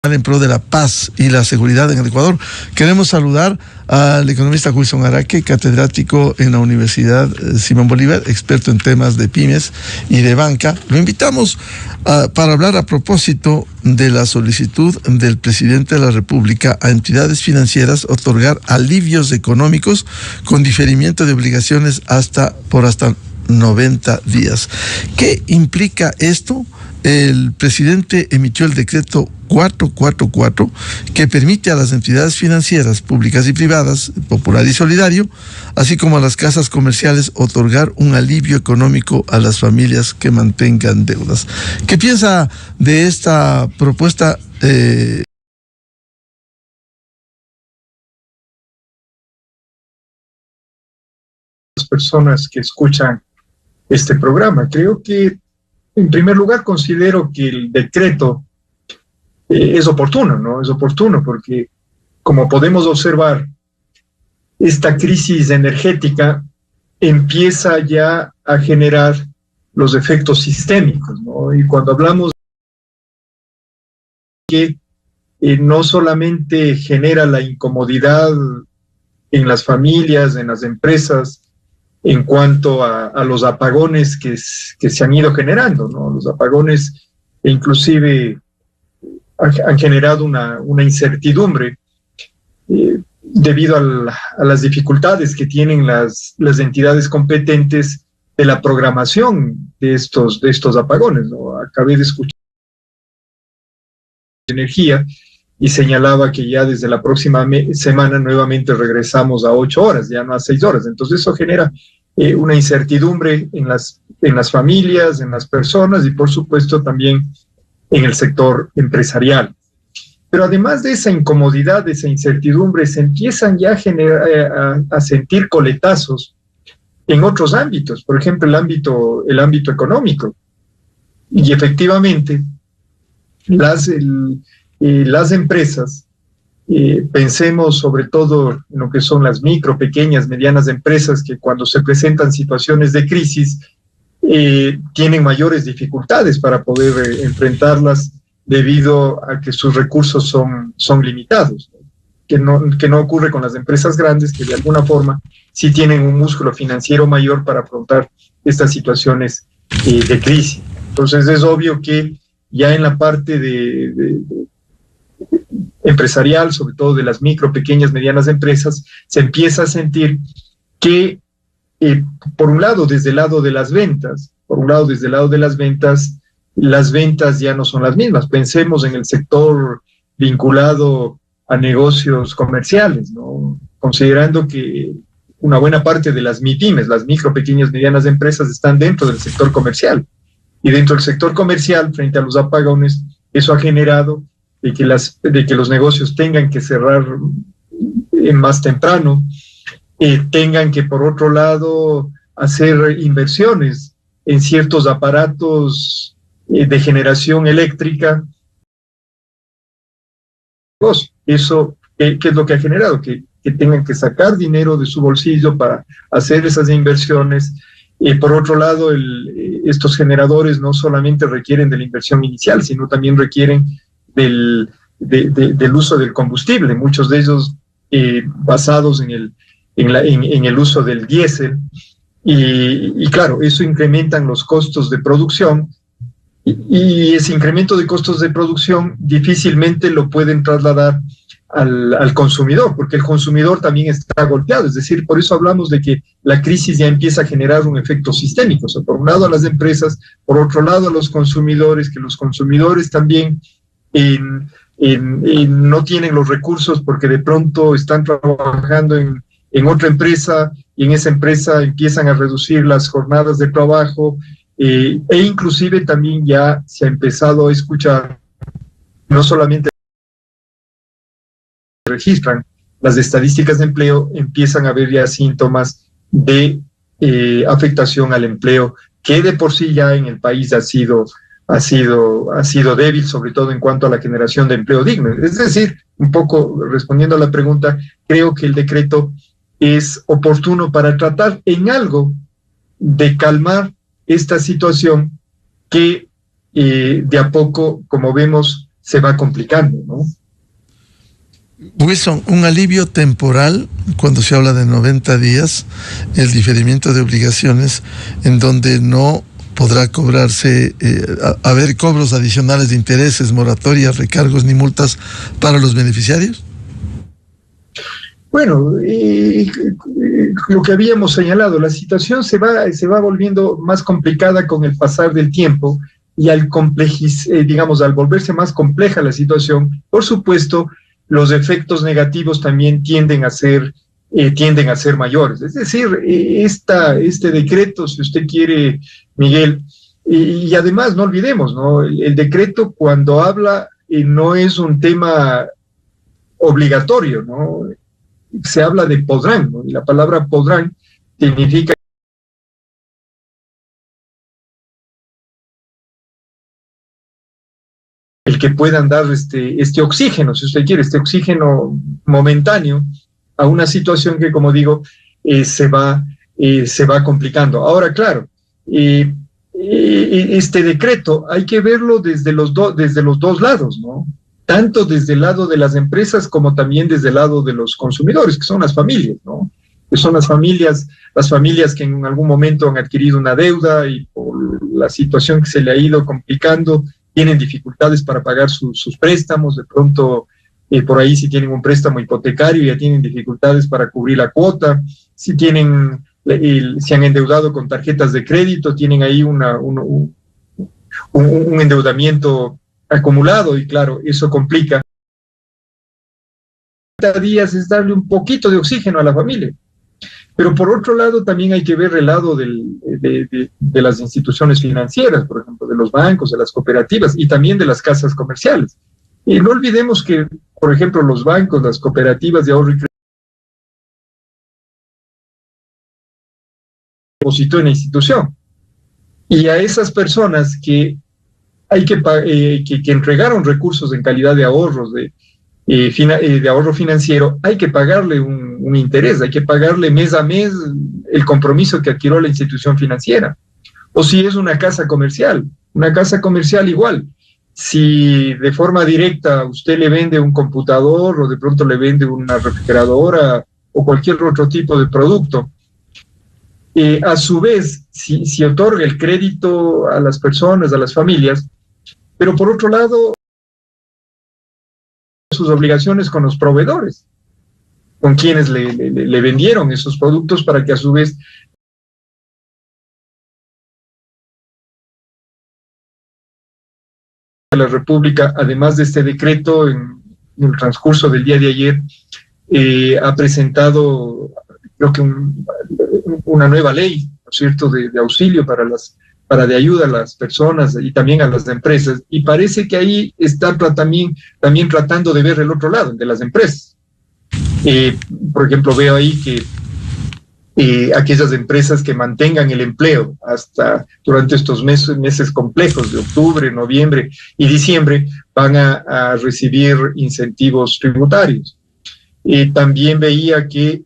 en pro de la paz y la seguridad en el Ecuador. Queremos saludar al economista Wilson Araque, catedrático en la Universidad Simón Bolívar, experto en temas de pymes y de banca. Lo invitamos para hablar a propósito de la solicitud del presidente de la República a entidades financieras otorgar alivios económicos con diferimiento de obligaciones por hasta 90 días. ¿Qué implica esto? El presidente emitió el decreto 444 que permite a las entidades financieras públicas y privadas, Popular y Solidario, así como a las casas comerciales, otorgar un alivio económico a las familias que mantengan deudas. ¿Qué piensa de esta propuesta? Las personas que escuchan este programa, creo que en primer lugar, considero que el decreto es oportuno, ¿no? Es oportuno porque, como podemos observar, esta crisis energética empieza ya a generar los efectos sistémicos, ¿no? Y cuando hablamos de que no solamente genera la incomodidad en las familias, en las empresas, en cuanto a los apagones que se han ido generando, ¿no? Los apagones inclusive han generado una incertidumbre debido a las dificultades que tienen las entidades competentes de la programación de estos apagones, ¿no? Acabé de escuchar energía y señalaba que ya desde la próxima semana nuevamente regresamos a 8 horas, ya no a 6 horas. Entonces eso genera una incertidumbre en las familias, en las personas y por supuesto también en el sector empresarial. Pero además de esa incomodidad, de esa incertidumbre, se empiezan ya a sentir coletazos en otros ámbitos, por ejemplo el ámbito económico. Y efectivamente las empresas, pensemos sobre todo en lo que son las micro, pequeñas, medianas empresas que cuando se presentan situaciones de crisis tienen mayores dificultades para poder enfrentarlas debido a que sus recursos son limitados, que no ocurre con las empresas grandes que de alguna forma sí tienen un músculo financiero mayor para afrontar estas situaciones de crisis. Entonces es obvio que ya en la parte de empresarial, sobre todo de las micro, pequeñas, medianas empresas, se empieza a sentir que, por un lado, desde el lado de las ventas, las ventas ya no son las mismas. Pensemos en el sector vinculado a negocios comerciales, ¿no? Considerando que una buena parte de las MIPYMES, las micro, pequeñas, medianas empresas, están dentro del sector comercial. Y dentro del sector comercial, frente a los apagones, eso ha generado de que los negocios tengan que cerrar más temprano, tengan que, por otro lado, hacer inversiones en ciertos aparatos de generación eléctrica. Eso, ¿qué es lo que ha generado? Que tengan que sacar dinero de su bolsillo para hacer esas inversiones. Por otro lado, estos generadores no solamente requieren de la inversión inicial, sino también requieren del uso del combustible, muchos de ellos basados en el uso del diésel, y claro, eso incrementan los costos de producción, y ese incremento de costos de producción difícilmente lo pueden trasladar al consumidor, porque el consumidor también está golpeado. Es decir, por eso hablamos de que la crisis ya empieza a generar un efecto sistémico, o sea, por un lado a las empresas, por otro lado a los consumidores, que los consumidores también no tienen los recursos porque de pronto están trabajando en otra empresa y en esa empresa empiezan a reducir las jornadas de trabajo, e inclusive también ya se ha empezado a escuchar, no solamente registran las estadísticas de empleo, empiezan a haber ya síntomas de afectación al empleo, que de por sí ya en el país ha sido débil, sobre todo en cuanto a la generación de empleo digno. Es decir, un poco respondiendo a la pregunta, creo que el decreto es oportuno para tratar en algo de calmar esta situación que de a poco, como vemos, se va complicando, ¿no? Wilson, un alivio temporal cuando se habla de 90 días, el diferimiento de obligaciones, en donde no podrá cobrarse, haber cobros adicionales de intereses, moratorias, recargos ni multas para los beneficiarios. Bueno, lo que habíamos señalado, la situación se va volviendo más complicada con el pasar del tiempo y al digamos, al volverse más compleja la situación, por supuesto, los efectos negativos también tienden a ser mayores. Es decir, este decreto, si usted quiere, Miguel, y además no olvidemos, ¿no? El decreto cuando habla no es un tema obligatorio, ¿no? Se habla de podrán, ¿no? Y la palabra podrán significa el que puedan dar este oxígeno, si usted quiere, este oxígeno momentáneo a una situación que, como digo, se va complicando. Ahora, claro, este decreto hay que verlo desde los dos lados, ¿no? Tanto desde el lado de las empresas como también desde el lado de los consumidores, que son las familias, ¿no? Que son las familias que en algún momento han adquirido una deuda y por la situación que se le ha ido complicando, tienen dificultades para pagar sus préstamos, de pronto por ahí si tienen un préstamo hipotecario ya tienen dificultades para cubrir la cuota, si se han endeudado con tarjetas de crédito, tienen ahí un endeudamiento acumulado y claro, eso complica. 30 días es darle un poquito de oxígeno a la familia. Pero por otro lado también hay que ver el lado de las instituciones financieras, por ejemplo, de los bancos, de las cooperativas y también de las casas comerciales. Y no olvidemos que, por ejemplo, los bancos, las cooperativas de ahorro y crédito depositó en la institución. Y a esas personas que entregaron recursos en calidad de ahorros, de ahorro financiero, hay que pagarle un interés, hay que pagarle mes a mes el compromiso que adquirió la institución financiera. O si es una casa comercial igual. Si de forma directa usted le vende un computador o de pronto le vende una refrigeradora o cualquier otro tipo de producto, a su vez, si otorga el crédito a las personas, a las familias, pero por otro lado, sus obligaciones con los proveedores, con quienes le vendieron esos productos para que a su vez la República, además de este decreto, en el transcurso del día de ayer, ha presentado, creo que una nueva ley, ¿no es cierto?, de auxilio de ayuda a las personas y también a las empresas, y parece que ahí está también tratando de ver el otro lado, de las empresas. Por ejemplo, veo ahí que aquellas empresas que mantengan el empleo hasta durante estos meses complejos de octubre, noviembre y diciembre van a recibir incentivos tributarios. También veía que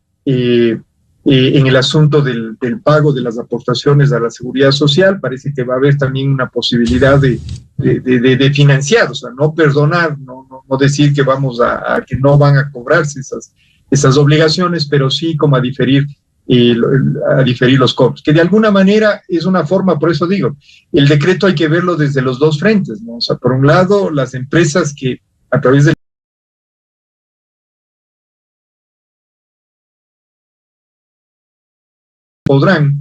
en el asunto del pago de las aportaciones a la seguridad social, parece que va a haber también una posibilidad de financiar, o sea, no perdonar, no decir que que no van a cobrarse esas obligaciones, pero sí como a diferir los cobros, que de alguna manera es una forma, por eso digo, el decreto hay que verlo desde los dos frentes, ¿no? O sea, por un lado, las empresas que a través de podrán,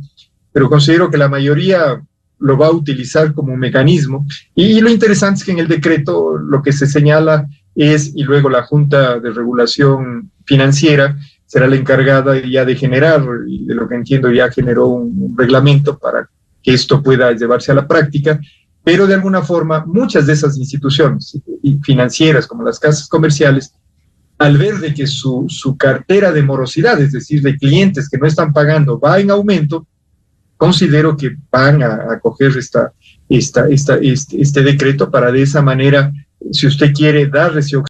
pero considero que la mayoría lo va a utilizar como un mecanismo. Y lo interesante es que en el decreto lo que se señala es, y luego la Junta de Regulación Financiera será la encargada ya de generar, y de lo que entiendo ya generó un reglamento para que esto pueda llevarse a la práctica, pero de alguna forma muchas de esas instituciones financieras como las casas comerciales, al ver de que su cartera de morosidad, es decir, de clientes que no están pagando, va en aumento, considero que van a acoger este decreto para de esa manera, si usted quiere dar ese oxígeno,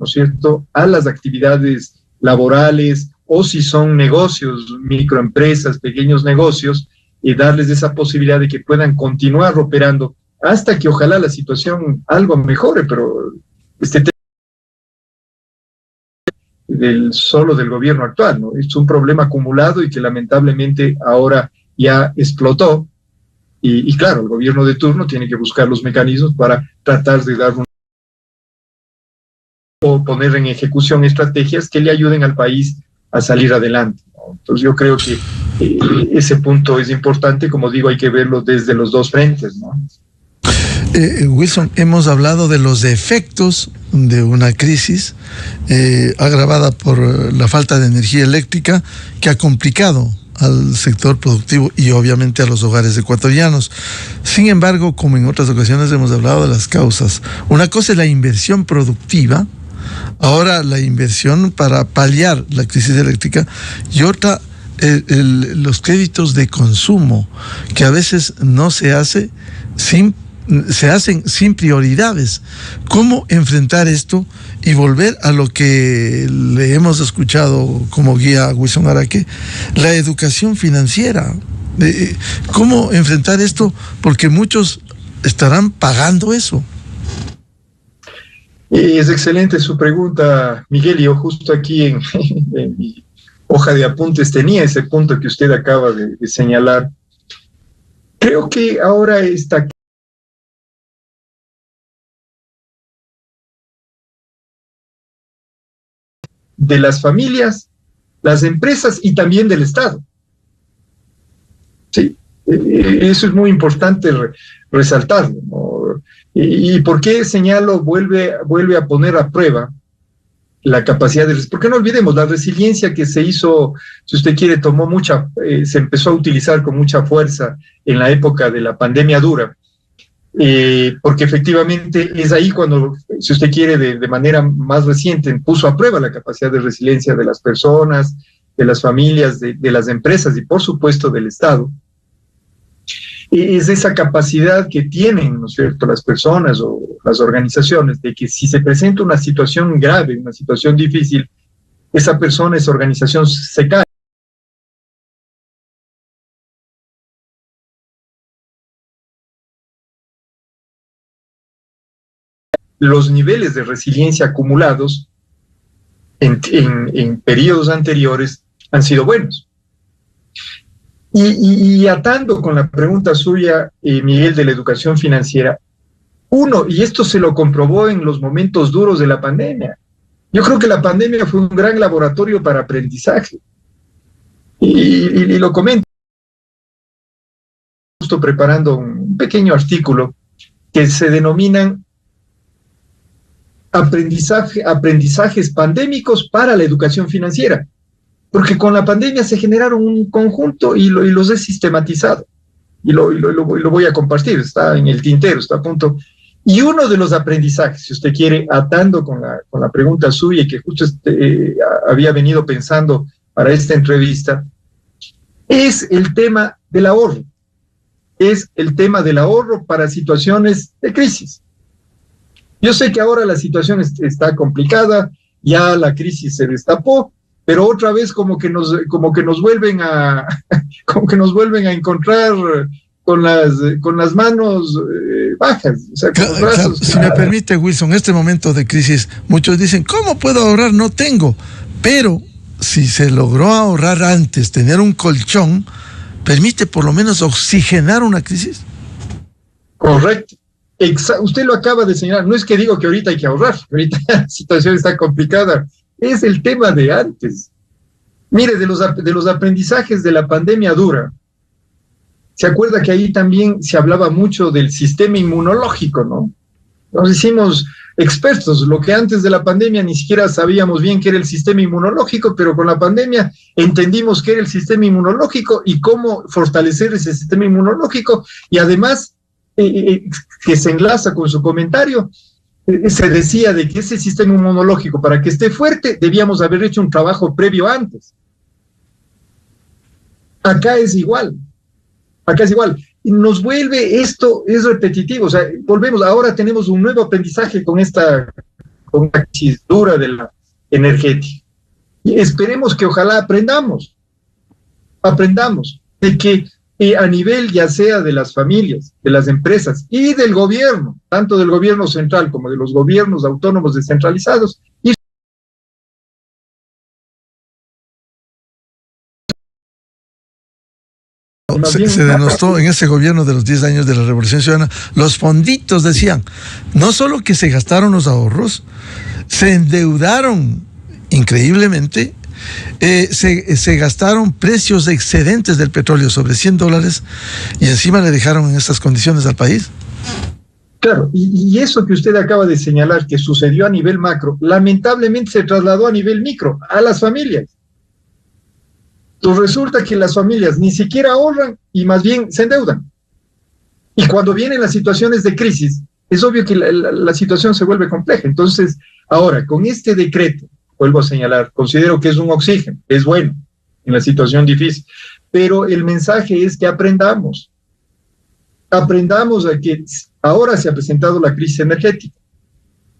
¿no es cierto?, a las actividades laborales o si son negocios, microempresas, pequeños negocios, y darles esa posibilidad de que puedan continuar operando hasta que ojalá la situación algo mejore, pero este tema solo del gobierno actual, ¿no? Es un problema acumulado y que lamentablemente ahora ya explotó y claro, el gobierno de turno tiene que buscar los mecanismos para tratar de dar o poner en ejecución estrategias que le ayuden al país a salir adelante, ¿no? Entonces yo creo que ese punto es importante, como digo, hay que verlo desde los dos frentes, ¿no? Wilson, hemos hablado de los efectos de una crisis agravada por la falta de energía eléctrica que ha complicado al sector productivo y obviamente a los hogares ecuatorianos. Sin embargo, como en otras ocasiones hemos hablado de las causas, una cosa es la inversión productiva, ahora la inversión para paliar la crisis eléctrica, y otra los créditos de consumo, que a veces no se hace se hacen sin prioridades. ¿Cómo enfrentar esto y volver a lo que le hemos escuchado como guía a Wilson Araque, la educación financiera? ¿Cómo enfrentar esto? Porque muchos estarán pagando eso. Es excelente su pregunta, Miguel. Yo justo aquí en mi hoja de apuntes tenía ese punto que usted acaba de señalar. Creo que ahora está de las familias, las empresas y también del Estado. Sí, eso es muy importante resaltarlo, ¿no? ¿Y por qué señalo, vuelve a poner a prueba la capacidad de... Porque no olvidemos, la resiliencia que se hizo, si usted quiere, se empezó a utilizar con mucha fuerza en la época de la pandemia dura, porque efectivamente es ahí cuando, si usted quiere, de manera más reciente, puso a prueba la capacidad de resiliencia de las personas, de las familias, de las empresas y por supuesto del Estado. Es esa capacidad que tienen, ¿no es cierto?, las personas o las organizaciones, de que si se presenta una situación grave, una situación difícil, esa persona, esa organización se cae. Los niveles de resiliencia acumulados en periodos anteriores han sido buenos. Y atando con la pregunta suya, Miguel, de la educación financiera, y esto se lo comprobó en los momentos duros de la pandemia. Yo creo que la pandemia fue un gran laboratorio para aprendizaje. Y lo comento, justo preparando un pequeño artículo que se denominan aprendizajes pandémicos para la educación financiera. Porque con la pandemia se generaron un conjunto y los he sistematizado. Y lo voy a compartir, está en el tintero, está a punto. Y uno de los aprendizajes, si usted quiere, atando con la pregunta suya y que justo había venido pensando para esta entrevista, es el tema del ahorro. Es el tema del ahorro para situaciones de crisis. Yo sé que ahora la situación está complicada, ya la crisis se destapó, pero otra vez como que nos vuelven a encontrar con las manos bajas, o sea, con los brazos. Si me permite, Wilson, en este momento de crisis, muchos dicen, ¿cómo puedo ahorrar? No tengo. Pero si se logró ahorrar antes, tener un colchón, permite por lo menos oxigenar una crisis. Correcto. Usted lo acaba de señalar. No es que digo que ahorita hay que ahorrar, ahorita la situación está complicada. Es el tema de antes. Mire, de los aprendizajes de la pandemia dura, se acuerda que ahí también se hablaba mucho del sistema inmunológico, ¿no? Nos hicimos expertos, lo que antes de la pandemia ni siquiera sabíamos bien qué era el sistema inmunológico, pero con la pandemia entendimos qué era el sistema inmunológico y cómo fortalecer ese sistema inmunológico, y además, que se enlaza con su comentario, se decía de que ese sistema inmunológico, para que esté fuerte, debíamos haber hecho un trabajo previo antes. Acá es igual. Y nos vuelve, esto es repetitivo, o sea, volvemos, ahora tenemos un nuevo aprendizaje con esta crisis dura de la energética. Y esperemos que ojalá aprendamos de que a nivel ya sea de las familias, de las empresas y del gobierno, tanto del gobierno central como de los gobiernos autónomos descentralizados. Y se denostó en ese gobierno de los 10 años de la Revolución Ciudadana, los fonditos decían, no solo que se gastaron los ahorros, se endeudaron increíblemente, se gastaron precios excedentes del petróleo sobre $100 y encima le dejaron en estas condiciones al país. Claro, y eso que usted acaba de señalar que sucedió a nivel macro, lamentablemente se trasladó a nivel micro, a las familias. Entonces resulta que las familias ni siquiera ahorran y más bien se endeudan. Y cuando vienen las situaciones de crisis, es obvio que la situación se vuelve compleja. Entonces, ahora, con este decreto, vuelvo a señalar, considero que es un oxígeno, es bueno en la situación difícil, pero el mensaje es que aprendamos a que ahora se ha presentado la crisis energética,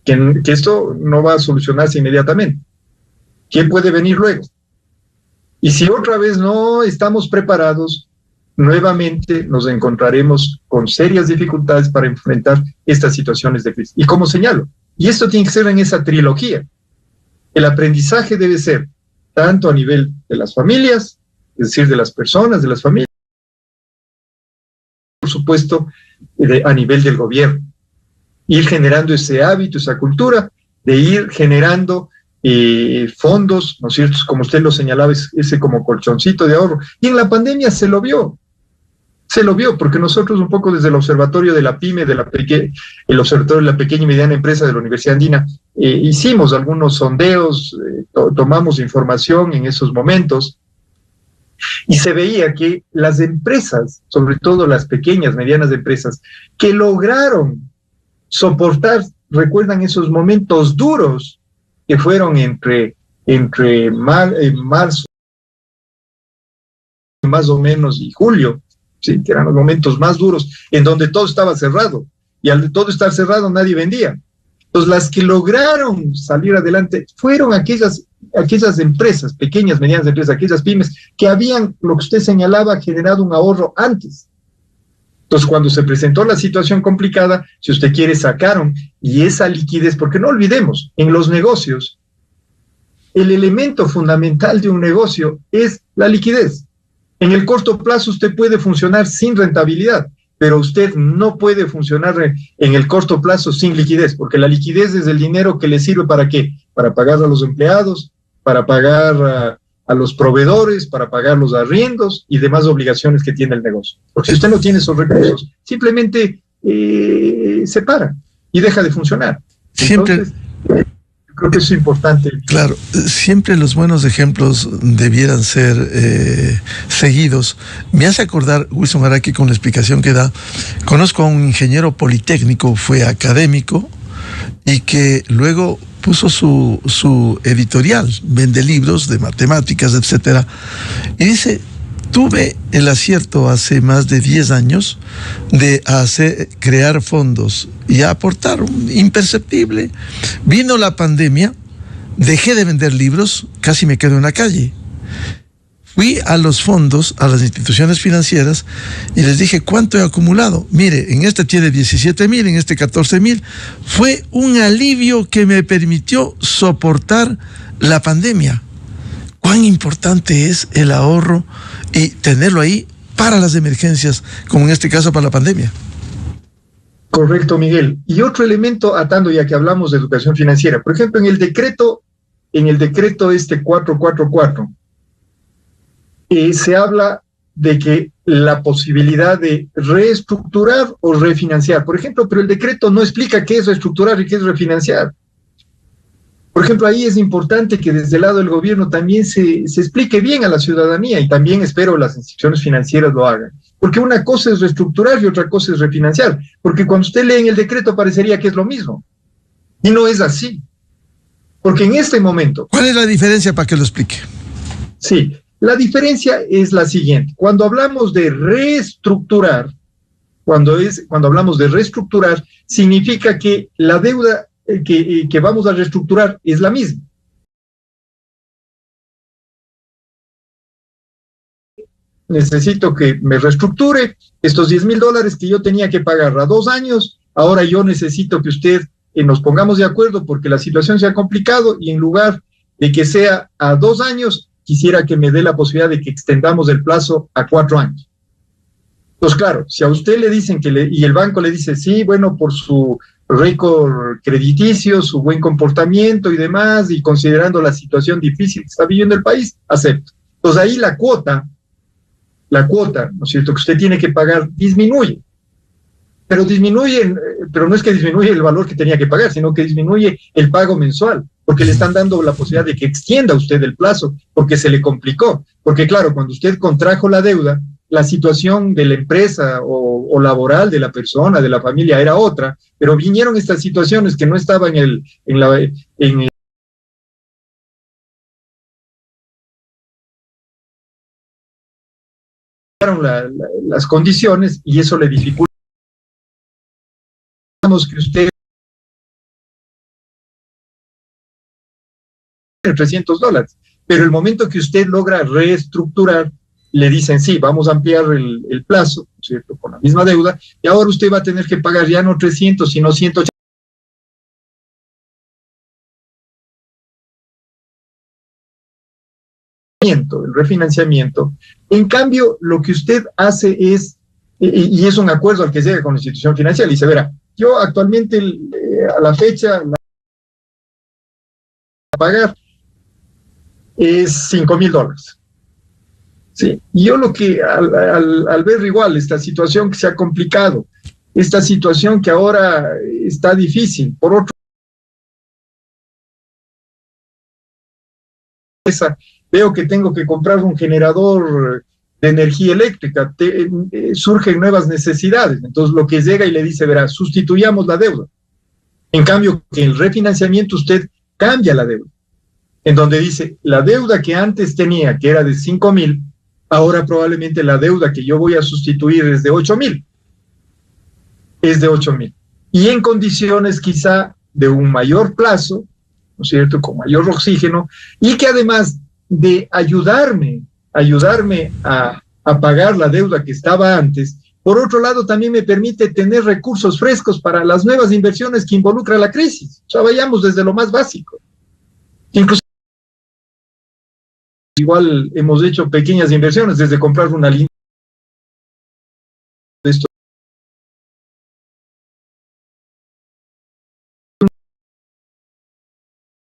que esto no va a solucionarse inmediatamente. ¿Qué puede venir luego? Y si otra vez no estamos preparados, nuevamente nos encontraremos con serias dificultades para enfrentar estas situaciones de crisis. Y como señalo, y esto tiene que ser en esa trilogía, el aprendizaje debe ser tanto a nivel de las familias, es decir, de las personas, de las familias, por supuesto, a nivel del gobierno. Ir generando ese hábito, esa cultura, de ir generando fondos, ¿no es cierto? Como usted lo señalaba, ese como colchoncito de ahorro. Y en la pandemia se lo vio, porque nosotros un poco desde el observatorio de la PYME, el observatorio de la pequeña y mediana empresa de la Universidad Andina, hicimos algunos sondeos, tomamos información en esos momentos, y se veía que las empresas, sobre todo las pequeñas, medianas empresas, que lograron soportar, recuerdan esos momentos duros que fueron entre marzo más o menos y julio, ¿sí? Que eran los momentos más duros, en donde todo estaba cerrado, y al de todo estar cerrado nadie vendía. Entonces las que lograron salir adelante fueron aquellas empresas, pequeñas, medianas empresas, aquellas pymes, que habían, lo que usted señalaba, generado un ahorro antes. Entonces, cuando se presentó la situación complicada, si usted quiere, sacaron, y esa liquidez, porque no olvidemos, en los negocios, el elemento fundamental de un negocio es la liquidez. En el corto plazo usted puede funcionar sin rentabilidad, pero usted no puede funcionar en el corto plazo sin liquidez, porque la liquidez es el dinero que le sirve ¿para qué? Para pagar a los empleados, para pagar a los proveedores, para pagar los arriendos y demás obligaciones que tiene el negocio. Porque si usted no tiene esos recursos, simplemente se para y deja de funcionar. Entonces, creo que eso es importante. Claro, siempre los buenos ejemplos debieran ser seguidos. Me hace acordar, Wilson Araki, con la explicación que da, conozco a un ingeniero politécnico, fue académico, y que luego puso su editorial, vende libros de matemáticas, etcétera, y dice: tuve el acierto hace más de 10 años de crear fondos y aportar imperceptible. Vino la pandemia, dejé de vender libros, casi me quedo en la calle. Fui a los fondos, a las instituciones financieras, y les dije: ¿cuánto he acumulado? Mire, en este tiene 17,000, en este 14,000. Fue un alivio que me permitió soportar la pandemia. ¿Cuán importante es el ahorro y tenerlo ahí para las emergencias, como en este caso para la pandemia? Correcto, Miguel. Y otro elemento, atando ya que hablamos de educación financiera, por ejemplo, en el decreto este 444, se habla de que la posibilidad de reestructurar o refinanciar, por ejemplo, pero el decreto no explica qué es reestructurar y qué es refinanciar. Por ejemplo, ahí es importante que desde el lado del gobierno también se explique bien a la ciudadanía, y también espero las instituciones financieras lo hagan. Porque una cosa es reestructurar y otra cosa es refinanciar. Porque cuando usted lee en el decreto parecería que es lo mismo. Y no es así. Porque en este momento... ¿Cuál es la diferencia, para que lo explique? Sí, la diferencia es la siguiente. Cuando hablamos de reestructurar, cuando hablamos de reestructurar, significa que la deuda que vamos a reestructurar es la misma. necesito que me reestructure estos $10,000 que yo tenía que pagar a 2 años, ahora yo necesito que usted nos pongamos de acuerdo porque la situación se ha complicado y en lugar de que sea a 2 años, quisiera que me dé la posibilidad de que extendamos el plazo a 4 años. Pues claro, si a usted le dicen y el banco le dice, sí, bueno, por su récord crediticio, su buen comportamiento y demás, y considerando la situación difícil que está viviendo el país, acepto. Entonces ahí la cuota, ¿no es cierto?, que usted tiene que pagar disminuye. Pero no es que disminuye el valor que tenía que pagar, sino que disminuye el pago mensual, porque le están dando la posibilidad de que extienda usted el plazo, porque se le complicó. Porque claro, cuando usted contrajo la deuda, la situación de la empresa o laboral de la persona, de la familia, era otra, pero vinieron estas situaciones que no estaban las condiciones, y eso le dificulta que usted $300, pero el momento que usted logra reestructurar, le dicen, sí, vamos a ampliar el plazo, ¿cierto?, con la misma deuda, y ahora usted va a tener que pagar ya no 300, sino 180. El refinanciamiento. En cambio, lo que usted hace es, y es un acuerdo al que llega con la institución financiera, y dice, verá, yo actualmente a la fecha la pagar es $5,000. Sí, y yo lo que al ver igual esta situación que se ha complicado, esta situación que ahora está difícil, por otro veo que tengo que comprar un generador de energía eléctrica, surgen nuevas necesidades, entonces lo que llega y le dice, verá, sustituyamos la deuda. En cambio, que en el refinanciamiento usted cambia la deuda, en donde dice, la deuda que antes tenía, que era de 5,000, ahora probablemente la deuda que yo voy a sustituir es de 8,000. Es de 8,000. Y en condiciones quizá de un mayor plazo, ¿no es cierto?, con mayor oxígeno, y que además de ayudarme a pagar la deuda que estaba antes, por otro lado también me permite tener recursos frescos para las nuevas inversiones que involucra la crisis. O sea, vayamos desde lo más básico. Incluso igual hemos hecho pequeñas inversiones, desde comprar una línea de esto,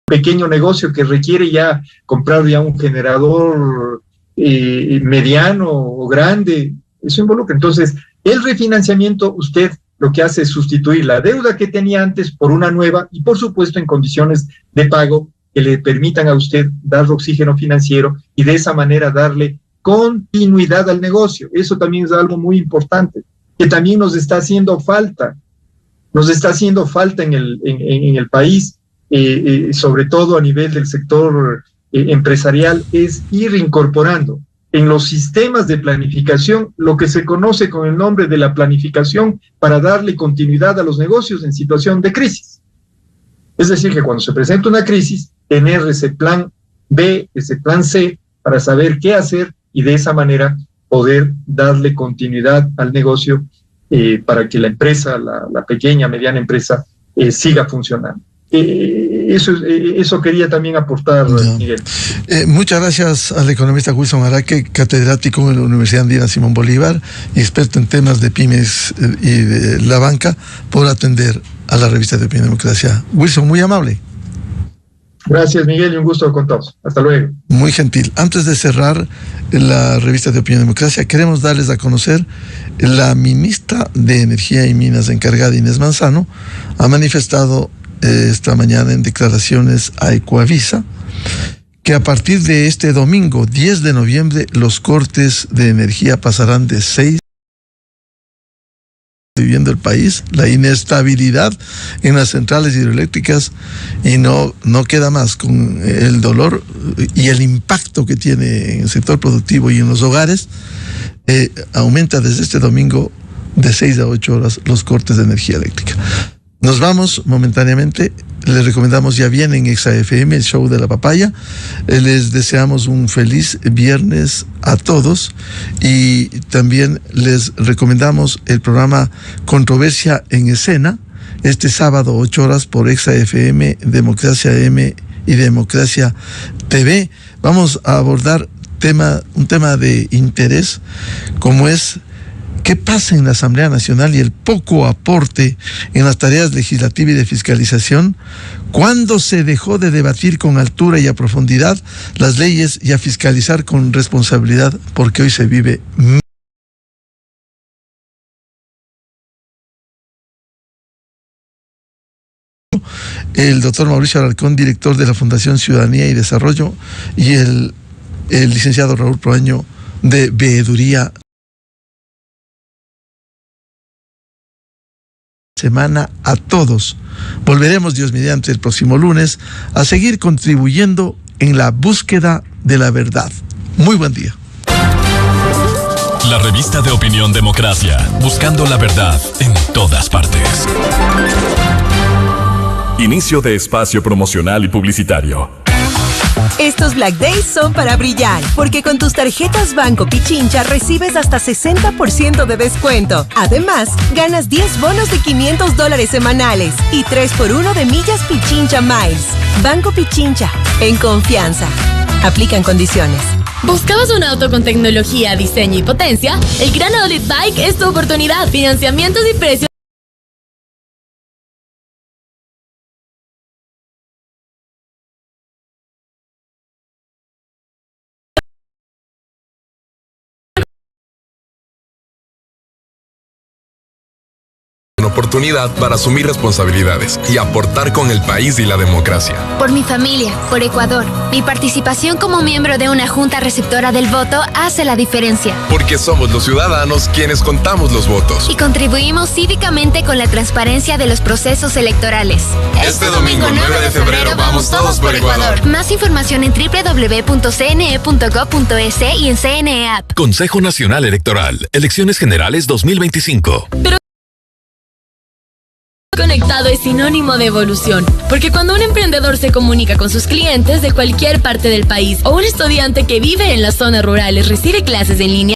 pequeño negocio que requiere ya comprar ya un generador mediano o grande, eso involucra. Entonces, el refinanciamiento, usted lo que hace es sustituir la deuda que tenía antes por una nueva y, por supuesto, en condiciones de pago que le permitan a usted dar oxígeno financiero y de esa manera darle continuidad al negocio. Eso también es algo muy importante, que también nos está haciendo falta. Nos está haciendo falta en el país, sobre todo a nivel del sector empresarial, es ir incorporando en los sistemas de planificación lo que se conoce con el nombre de la planificación para darle continuidad a los negocios en situación de crisis. Es decir, que cuando se presenta una crisis, tener ese plan B, ese plan C, para saber qué hacer y de esa manera poder darle continuidad al negocio para que la empresa, la pequeña, mediana empresa, siga funcionando. Eso quería también aportar, Miguel. Muchas gracias al economista Wilson Araque, catedrático en la Universidad Andina Simón Bolívar y experto en temas de pymes y de la banca, por atender a la revista de Opinión y Democracia. Wilson, muy amable. Gracias, Miguel, y un gusto con todos. Hasta luego. Muy gentil. Antes de cerrar la revista de Opinión y Democracia, queremos darles a conocer: la ministra de Energía y Minas encargada, Inés Manzano, ha manifestado esta mañana en declaraciones a Ecoavisa que a partir de este domingo 10 de noviembre los cortes de energía pasarán de 6 viviendo el país, la inestabilidad en las centrales hidroeléctricas, y no queda más con el dolor y el impacto que tiene en el sector productivo y en los hogares. Aumenta desde este domingo de 6 a 8 horas los cortes de energía eléctrica. Nos vamos momentáneamente. Les recomendamos Ya Viene en Exa FM, el show de la papaya. Les deseamos un feliz viernes a todos y también les recomendamos el programa Controversia en Escena este sábado 8 horas por Exa FM, Democracia M y Democracia TV. Vamos a abordar un tema de interés como es ¿qué pasa en la Asamblea Nacional y el poco aporte en las tareas legislativas y de fiscalización? ¿Cuándo se dejó de debatir con altura y a profundidad las leyes y a fiscalizar con responsabilidad? Porque hoy se vive el doctor Mauricio Alarcón, director de la Fundación Ciudadanía y Desarrollo, y el licenciado Raúl Proaño de Veeduría. Semana a todos. Volveremos, Dios mediante, el próximo lunes a seguir contribuyendo en la búsqueda de la verdad. Muy buen día. La revista de opinión Democracia, buscando la verdad en todas partes. Inicio de espacio promocional y publicitario. Estos Black Days son para brillar, porque con tus tarjetas Banco Pichincha recibes hasta 60% de descuento. Además, ganas 10 bonos de $500 semanales y 3x1 de millas Pichincha Miles. Banco Pichincha, en confianza. Aplican condiciones. ¿Buscabas un auto con tecnología, diseño y potencia? El Gran Audit Bike es tu oportunidad. Financiamientos y precios oportunidad para asumir responsabilidades y aportar con el país y la democracia. Por mi familia, por Ecuador, mi participación como miembro de una junta receptora del voto hace la diferencia. Porque somos los ciudadanos quienes contamos los votos. Y contribuimos cívicamente con la transparencia de los procesos electorales. Este domingo 9 de febrero vamos todos por Ecuador. Más información en www.cne.gov.es y en CNE App. Consejo Nacional Electoral, Elecciones Generales 2025. Conectado es sinónimo de evolución, porque cuando un emprendedor se comunica con sus clientes de cualquier parte del país o un estudiante que vive en las zonas rurales recibe clases en línea,